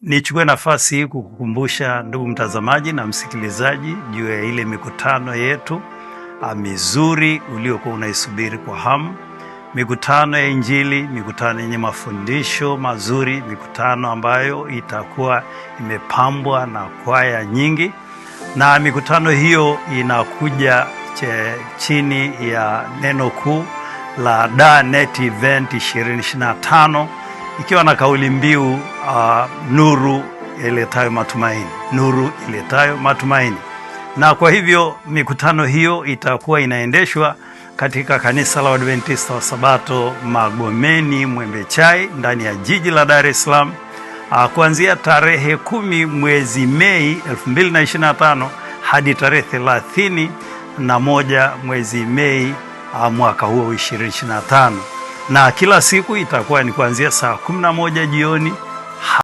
Nichukue nafasi hii kukukumbusha ndugu mtazamaji na msikilizaji juu ya ile mikutano yetu mizuri uliokuwa unaisubiri kwa hamu. Mikutano ya Injili, mikutano yenye mafundisho mazuri, mikutano ambayo itakuwa imepambwa na kwaya nyingi. Na mikutano hiyo inakuja chini ya neno kuu la Dar Net Event 2025 ikiwa na kauli mbiu nuru iletayo matumaini, nuru iletayo matumaini. Na kwa hivyo mikutano hiyo itakuwa inaendeshwa katika kanisa la Waadventista wa Sabato Magomeni Mwembe Chai ndani ya jiji la Dar es Salaam kuanzia tarehe 10 mwezi Mei 2025 hadi tarehe 31 mwezi Mei mwaka huo 2025. Na kila siku itakuwa ni kuanzia saa 11 jioni